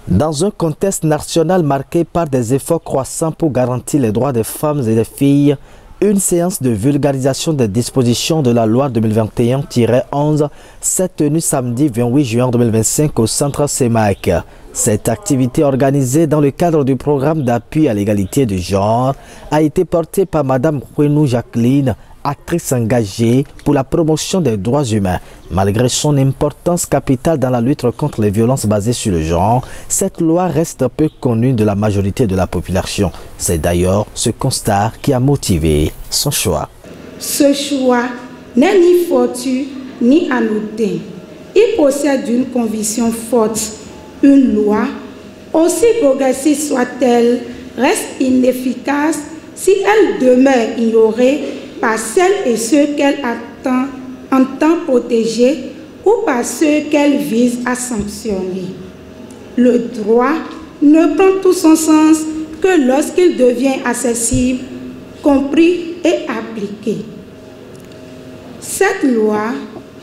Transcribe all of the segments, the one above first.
Dans un contexte national marqué par des efforts croissants pour garantir les droits des femmes et des filles, une séance de vulgarisation des dispositions de la loi 2021-11 s'est tenue samedi 28 juin 2025 au centre CEMAC. Cette activité organisée dans le cadre du programme d'appui à l'égalité du genre a été portée par Mme Kwenou Jacqueline, actrice engagée pour la promotion des droits humains. Malgré son importance capitale dans la lutte contre les violences basées sur le genre, cette loi reste peu connue de la majorité de la population. C'est d'ailleurs ce constat qui a motivé son choix. Ce choix n'est ni fortuit ni anodin. Il possède une conviction forte. Une loi, aussi progressive soit-elle, reste inefficace si elle demeure ignorée par celles et ceux qu'elle entend protéger ou par ceux qu'elle vise à sanctionner. Le droit ne prend tout son sens que lorsqu'il devient accessible, compris et appliqué. Cette loi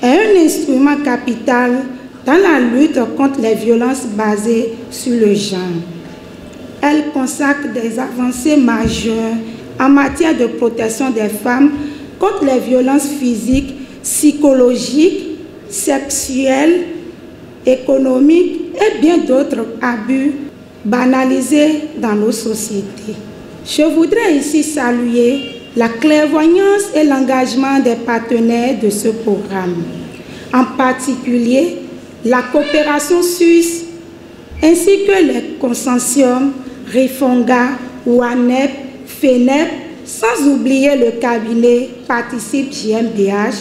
est un instrument capital dans la lutte contre les violences basées sur le genre. Elle consacre des avancées majeures en matière de protection des femmes contre les violences physiques, psychologiques, sexuelles, économiques et bien d'autres abus banalisés dans nos sociétés. Je voudrais ici saluer la clairvoyance et l'engagement des partenaires de ce programme, en particulier la coopération suisse ainsi que les consortiums Rifonga, WANEP, FENEP, sans oublier le cabinet Participe GmbH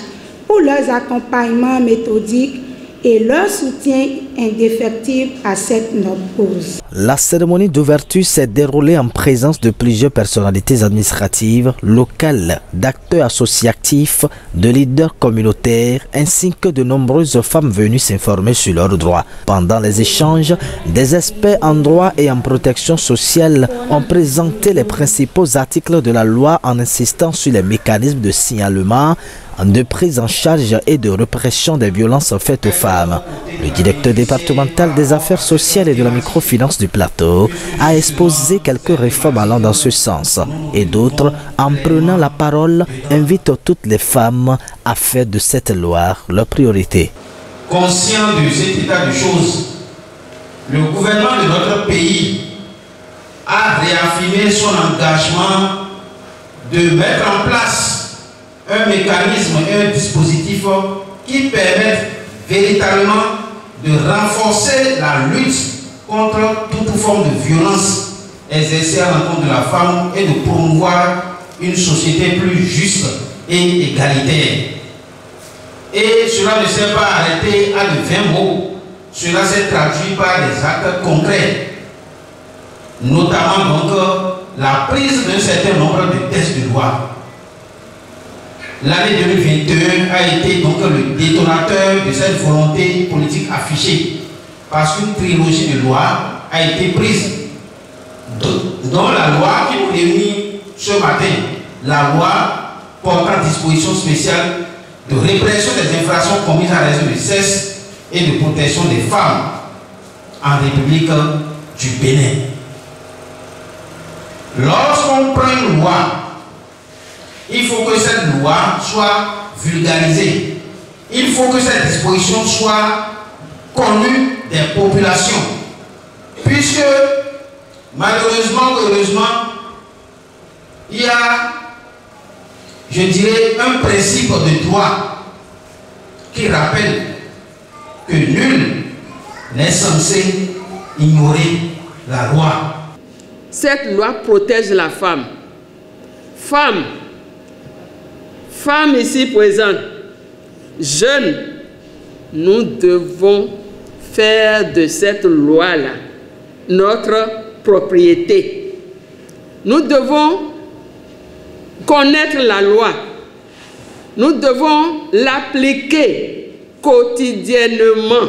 pour leurs accompagnements méthodiques et leur soutien indéfectible à cette noble cause. La cérémonie d'ouverture s'est déroulée en présence de plusieurs personnalités administratives, locales, d'acteurs associatifs, de leaders communautaires, ainsi que de nombreuses femmes venues s'informer sur leurs droits. Pendant les échanges, des experts en droit et en protection sociale ont présenté les principaux articles de la loi en insistant sur les mécanismes de signalement, de prise en charge et de répression des violences faites aux femmes. Le directeur départemental des affaires sociales et de la microfinance du plateau a exposé quelques réformes allant dans ce sens et d'autres, en prenant la parole, invitent toutes les femmes à faire de cette loi leur priorité. Conscient de cet état de choses, le gouvernement de notre pays a réaffirmé son engagement de mettre en place un mécanisme et un dispositif qui permettent véritablement de renforcer la lutte contre toute forme de violence exercée à l'encontre de la femme et de promouvoir une société plus juste et égalitaire. Et cela ne s'est pas arrêté à de 20 mots, cela s'est traduit par des actes concrets, notamment donc la prise d'un certain nombre de textes de loi. L'année 2021 a été donc le détonateur de cette volonté politique affichée, parce qu'une trilogie de lois a été prise, dont la loi qui nous réunit ce matin, la loi portant disposition spéciale de répression des infractions commises à raison de sexe et de protection des femmes en République du Bénin. Lorsqu'on prend une loi, il faut que cette loi soit vulgarisée. Il faut que cette disposition soit connue des populations. Puisque, malheureusement ou heureusement, il y a, je dirais, un principe de droit qui rappelle que nul n'est censé ignorer la loi. Cette loi protège la femme. Femmes ici présentes, jeunes, nous devons faire de cette loi-là notre propriété. Nous devons connaître la loi. Nous devons l'appliquer quotidiennement.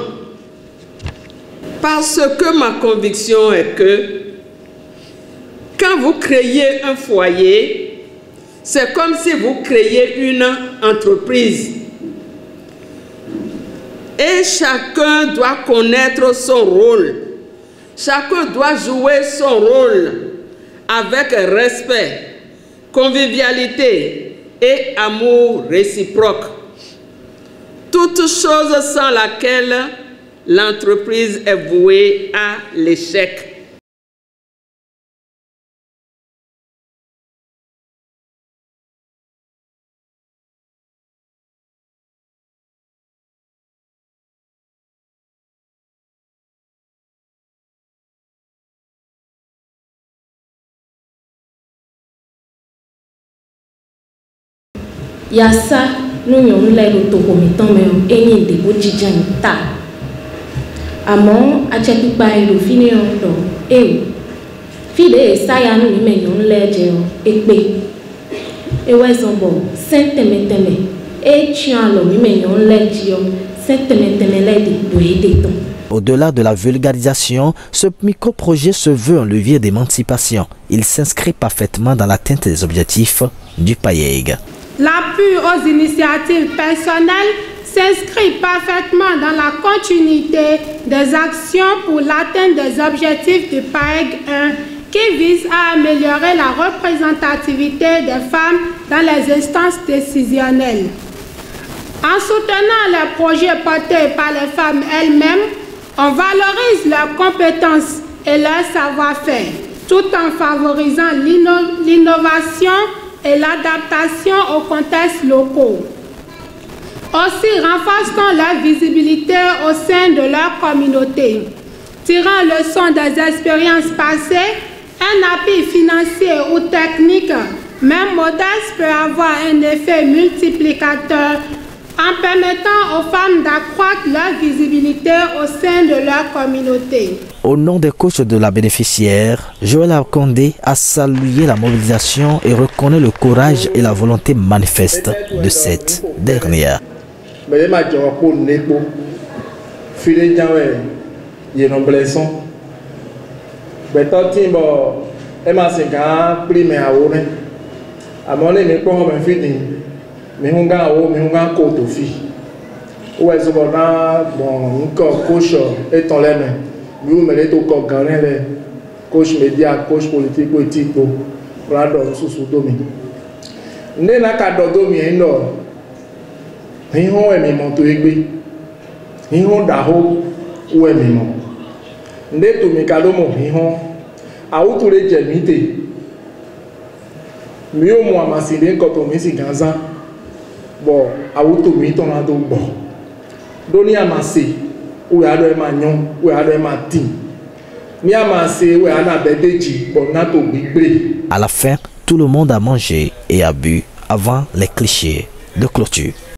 Parce que ma conviction est que quand vous créez un foyer, c'est comme si vous créez une entreprise. Et chacun doit connaître son rôle. Chacun doit jouer son rôle avec respect, convivialité et amour réciproque. Toute chose sans laquelle l'entreprise est vouée à l'échec. Yassa nous yon lè lo to komitan men enyi de bo jijan ta. Amon a chepi pa lo fini yon do. Fide sa ya nou men yon lè je ekpe. Ewe zonbo sentemeteme e tian lo men yon lè je sentemeteme lè de do ede ton. Au-delà de la vulgarisation, ce micro-projet se veut un levier d'émancipation. Il s'inscrit parfaitement dans l'atteinte des objectifs du PAIEG. L'appui aux initiatives personnelles s'inscrit parfaitement dans la continuité des actions pour l'atteinte des objectifs du PAIEG 1 qui vise à améliorer la représentativité des femmes dans les instances décisionnelles. En soutenant les projets portés par les femmes elles-mêmes, on valorise leurs compétences et leur savoir-faire, tout en favorisant l'innovation et l'adaptation aux contextes locaux. Aussi renforçons leur visibilité au sein de leur communauté. Tirant leçon des expériences passées, un appui financier ou technique, même modeste, peut avoir un effet multiplicateur en permettant aux femmes d'accroître leur visibilité au sein de leur communauté. Au nom des coachs de la bénéficiaire, Joël Akondé a salué la mobilisation et reconnaît le courage et la volonté manifeste de cette dernière. Nous mettons au Ghana, coach média, coach politique, politique, pour la donner sous domaine. Nous n'avons qu'à donner un ordre. Nous avons un montant élevé. Nous avons d'abord ou un minimum. Nous avons un cadeau, nous avons tous les gémités. Mieux moi, ma cité, quand on est si Gaza, bon, à tout le temps, on a tout bon. Donner à ma cité. Ou à le magnon, ou à le matin. Ni à masser, ou à la bédéji, bon, n'a pas oublié. À la fin, tout le monde a mangé et a bu avant les clichés de clôture.